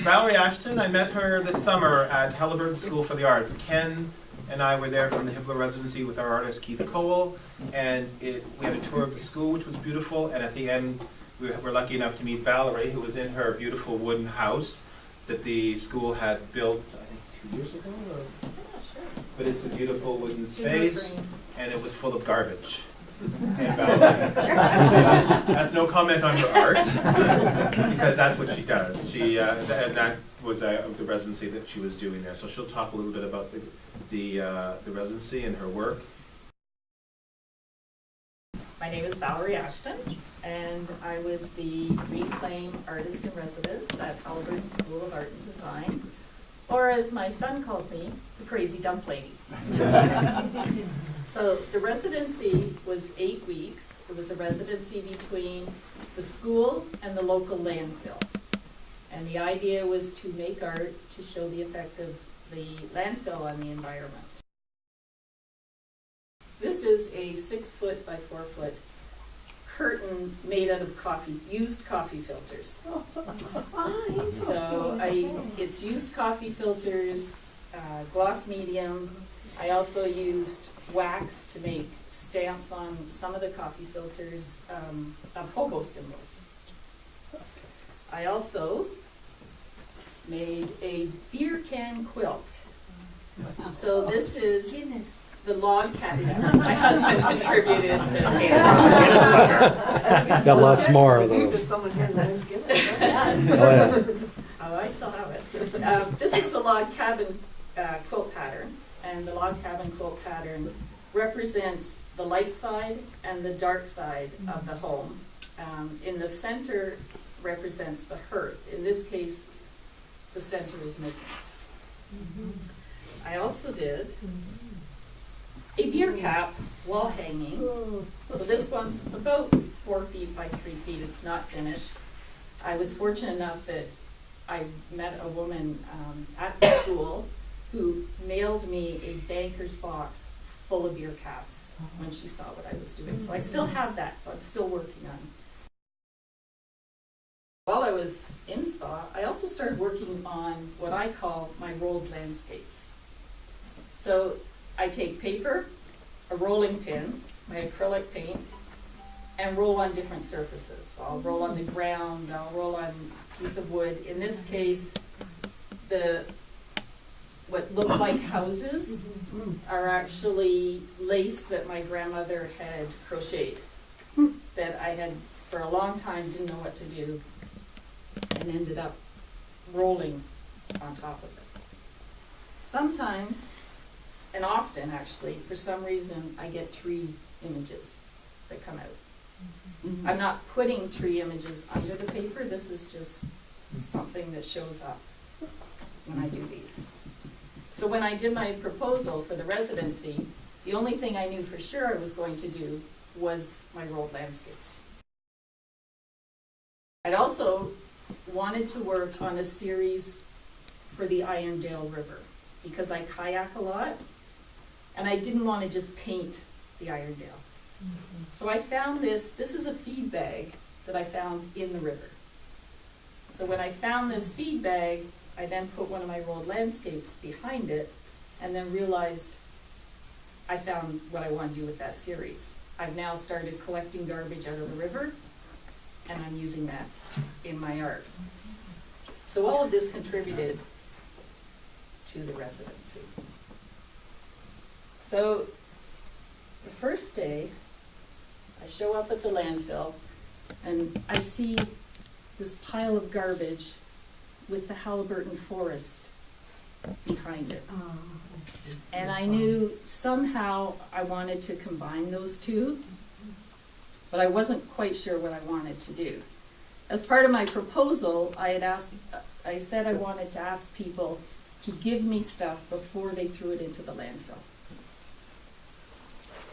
Valerie Ashton. I met her this summer at Halliburton School for the Arts. Ken and I were there from the Hibbler residency with our artist Keith Cole, and we had a tour of the school, which was beautiful, and at the end we were lucky enough to meet Valerie, who was in her beautiful wooden house that the school had built, I think 2 years ago? But it's a beautiful wooden space, and it was full of garbage. And Valerie, that's no comment on her art, because that's what she does. And that was the residency that she was doing there. So she'll talk a little bit about the residency and her work. My name is Valerie Ashton, and I was the Reclaim Artist in Residence at Halliburton School of Art and Design, or as my son calls me, the Crazy Dump Lady. So the residency was 8 weeks. It was a residency between the school and the local landfill. And the idea was to make art to show the effect of the landfill on the environment. This is a 6-foot by 4-foot curtain made out of used coffee filters. So it's used coffee filters, gloss medium. I also used wax to make stamps on some of the coffee filters of hobo symbols. I also made a beer can quilt. So this is the log cabin. My husband contributed the can. Got lots more of those. Oh, I still have it. This is the log cabin quilt pattern. And the log cabin quilt pattern represents the light side and the dark side of the home. In the center represents the hearth. In this case, the center is missing. I also did a beer cap wall hanging. So this one's about 4 feet by 3 feet. It's not finished. I was fortunate enough that I met a woman at the school who mailed me a banker's box full of beer caps when she saw what I was doing. So I still have that, so I'm still working on it. While I was in SPA, I also started working on what I call my rolled landscapes. So I take paper, a rolling pin, my acrylic paint, and roll on different surfaces. So I'll roll on the ground, I'll roll on a piece of wood. In this case, what look like houses are actually lace that my grandmother had crocheted that I had for a long time didn't know what to do and ended up rolling on top of it. Sometimes, and often actually, for some reason I get tree images that come out. I'm not putting tree images under the paper, this is just something that shows up when I do these. So when I did my proposal for the residency, the only thing I knew for sure I was going to do was my rolled landscapes. I'd also wanted to work on a series for the Irondale River because I kayak a lot and I didn't want to just paint the Irondale. So I found this is a feed bag that I found in the river. So when I found this feed bag, I then put one of my rolled landscapes behind it and then realized I found what I want to do with that series. I've now started collecting garbage out of the river and I'm using that in my art. So all of this contributed to the residency. So the first day, I show up at the landfill and I see this pile of garbage with the Halliburton forest behind it. And I knew somehow I wanted to combine those two, but I wasn't quite sure what I wanted to do. As part of my proposal, I said I wanted to ask people to give me stuff before they threw it into the landfill.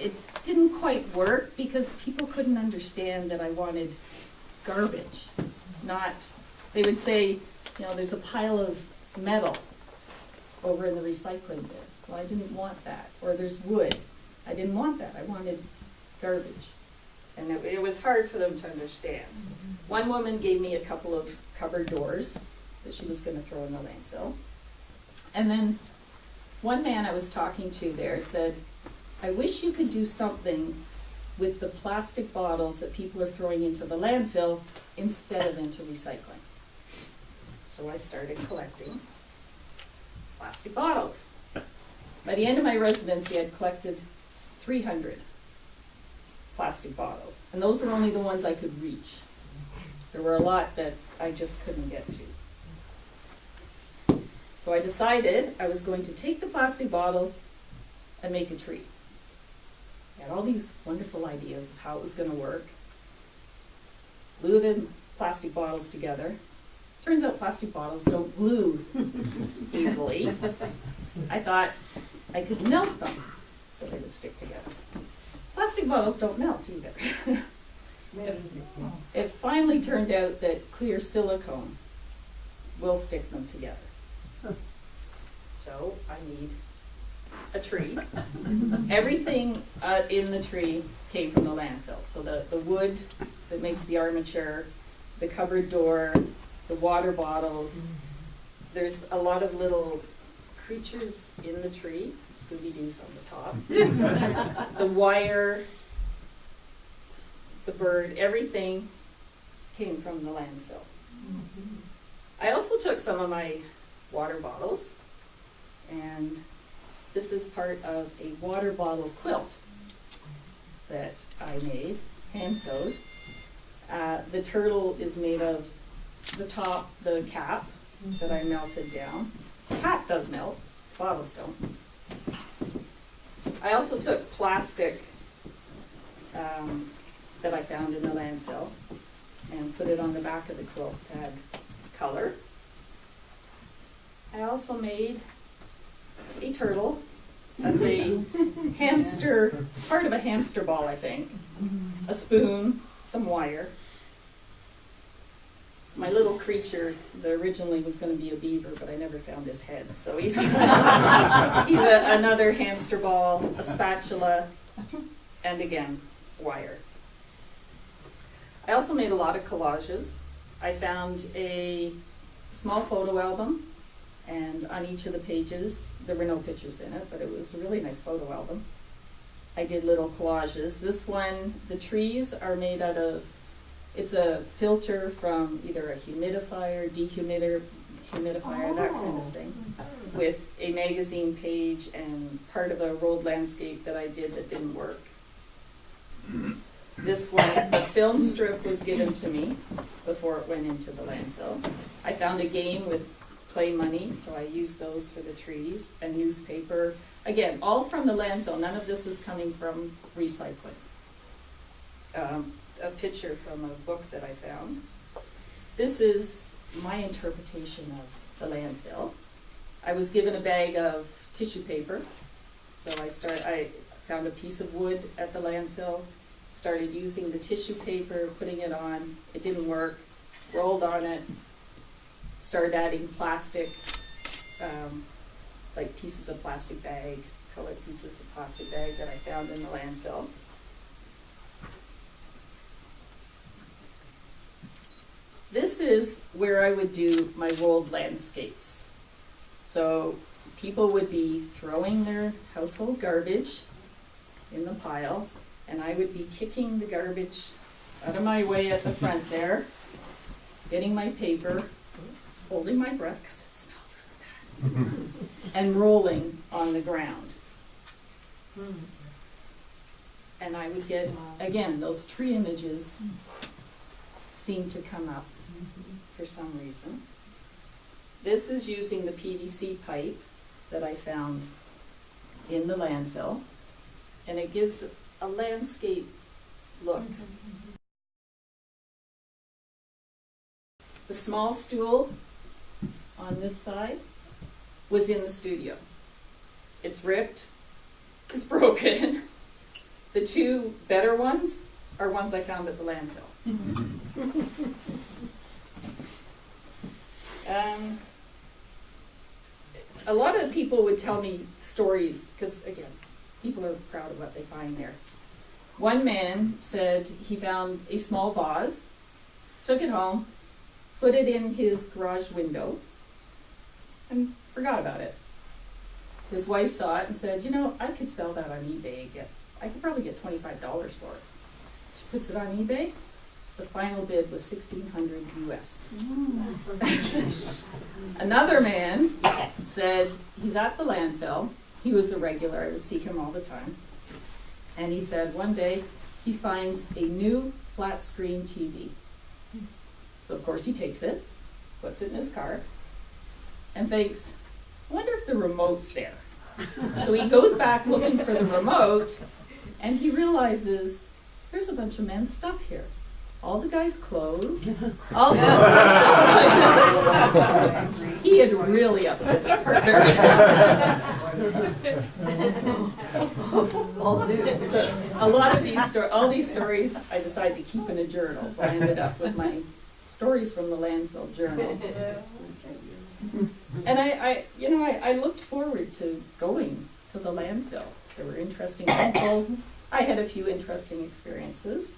It didn't quite work because people couldn't understand that I wanted garbage, they would say, there's a pile of metal over in the recycling bin. Well, I didn't want that. Or there's wood. I didn't want that. I wanted garbage. And it was hard for them to understand. One woman gave me a couple of cupboard doors that she was going to throw in the landfill. And then one man I was talking to there said, I wish you could do something with the plastic bottles that people are throwing into the landfill instead of into recycling. So I started collecting plastic bottles. By the end of my residency, I'd collected 300 plastic bottles. And those were only the ones I could reach. There were a lot that I just couldn't get to. So I decided I was going to take the plastic bottles and make a tree. I had all these wonderful ideas of how it was going to work. Glue the plastic bottles together. Turns out plastic bottles don't glue easily. I thought I could melt them so they would stick together. Plastic bottles don't melt either. It finally turned out that clear silicone will stick them together. So I need a tree. Everything in the tree came from the landfill. So the wood that makes the armature, the cupboard door, the water bottles. There's a lot of little creatures in the tree. Scooby-Doo's on the top. The wire, the bird, everything came from the landfill. I also took some of my water bottles, and this is part of a water bottle quilt that I made, hand sewed. The turtle is made of the top, the cap that I melted down. The cap does melt, bottles don't. I also took plastic that I found in the landfill and put it on the back of the quilt to add color. I also made a turtle. That's a hamster, part of a hamster ball, I think. A spoon, some wire. My little creature, that originally was going to be a beaver, but I never found his head. So he's another hamster ball, a spatula, and again, wire. I also made a lot of collages. I found a small photo album, and on each of the pages, there were no pictures in it, but it was a really nice photo album. I did little collages. This one, the trees are made out of, it's a filter from either a humidifier, dehumidifier, that kind of thing, with a magazine page and part of a road landscape that I did that didn't work. This one, the film strip was given to me before it went into the landfill. I found a game with play money, so I used those for the trees, and newspaper. Again, all from the landfill. None of this is coming from recycling. A picture from a book that I found. This is my interpretation of the landfill. I was given a bag of tissue paper, so I found a piece of wood at the landfill, started using the tissue paper, putting it on. It didn't work, rolled on it, started adding plastic, like pieces of plastic bag, colored pieces of plastic bag that I found in the landfill. This is where I would do my rolled landscapes. So people would be throwing their household garbage in the pile, and I would be kicking the garbage out of my way at the front there, getting my paper, holding my breath because it smelled really bad, and rolling on the ground. And I would get, again, those tree images seem to come up for some reason. This is using the PVC pipe that I found in the landfill, and it gives a landscape look. The small stool on this side was in the studio. It's ripped, it's broken. The two better ones are ones I found at the landfill. A lot of people would tell me stories, because again, people are proud of what they find there. One man said he found a small vase, took it home, put it in his garage window, and forgot about it. His wife saw it and said, you know, I could sell that on eBay. I could probably get $25 for it. She puts it on eBay. The final bid was $1,600 US. Another man said he's at the landfill. He was a regular. I would see him all the time. And he said one day he finds a new flat screen TV. So of course he takes it, puts it in his car, and thinks, I wonder if the remote's there. So he goes back looking for the remote, and he realizes there's a bunch of men's stuff here. All the guys' clothes, all his personal. He had really upset his partner. A lot of all these stories, I decided to keep in a journal, so I ended up with my stories from the landfill journal. And I looked forward to going to the landfill. There were interesting people. I had a few interesting experiences.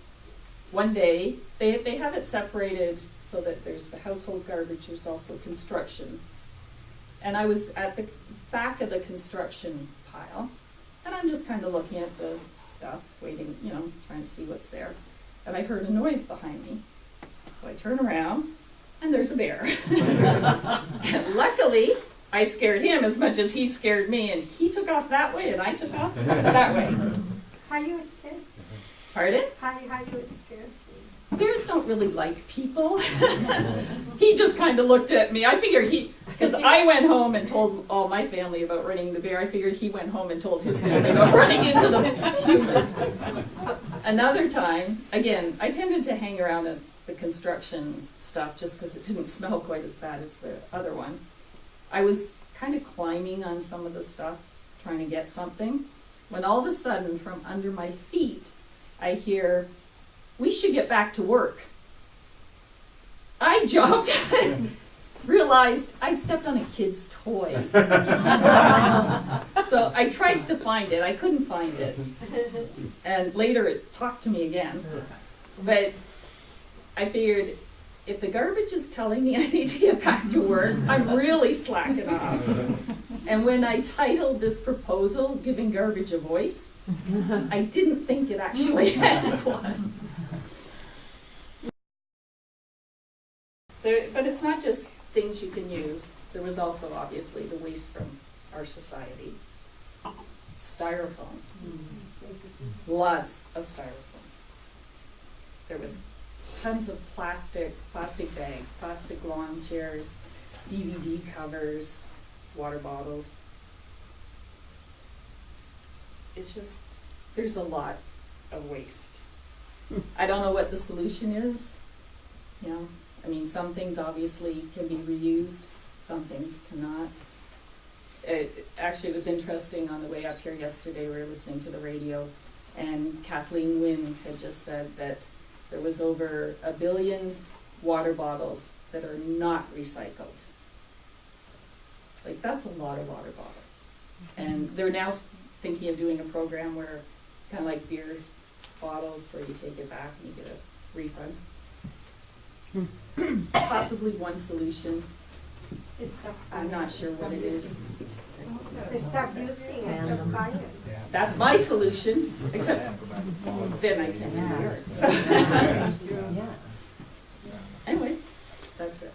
One day, they have it separated so that there's the household garbage, there's also construction. And I was at the back of the construction pile, and I'm just kind of looking at the stuff, waiting, trying to see what's there. And I heard a noise behind me. So I turn around, and there's a bear. And luckily, I scared him as much as he scared me, and he took off that way, and I took off that way. How you scared? Pardon? How you scared? Bears don't really like people. He just kind of looked at me. I figured because I went home and told all my family about running the bear. I figured he went home and told his family about running into the human. Another time, again, I tended to hang around at the construction stuff just because it didn't smell quite as bad as the other one. I was kind of climbing on some of the stuff, trying to get something, when all of a sudden, from under my feet, I hear, "We should get back to work." I jumped, realized I'd stepped on a kid's toy. So I tried to find it. I couldn't find it. And later it talked to me again. But I figured, if the garbage is telling me I need to get back to work, I'm really slacking off. And when I titled this proposal, Giving Garbage a Voice, I didn't think it actually had one. But it's not just things you can use. There was also, obviously, the waste from our society. Styrofoam. Lots of styrofoam. There was tons of plastic bags, plastic lawn chairs, DVD covers, water bottles. It's just, there's a lot of waste. I don't know what the solution is. Some things obviously can be reused, some things cannot. Actually, it was interesting on the way up here yesterday, we were listening to the radio, and Kathleen Wynne had just said that there was over 1 billion water bottles that are not recycled. Like, that's a lot of water bottles. And they're now thinking of doing a program where, kind of like beer bottles, where you take it back and you get a refund. Possibly one solution. I'm not sure what it is. Stop using it, stop buying. That's my solution, except then I can't do yours. Anyways, that's it.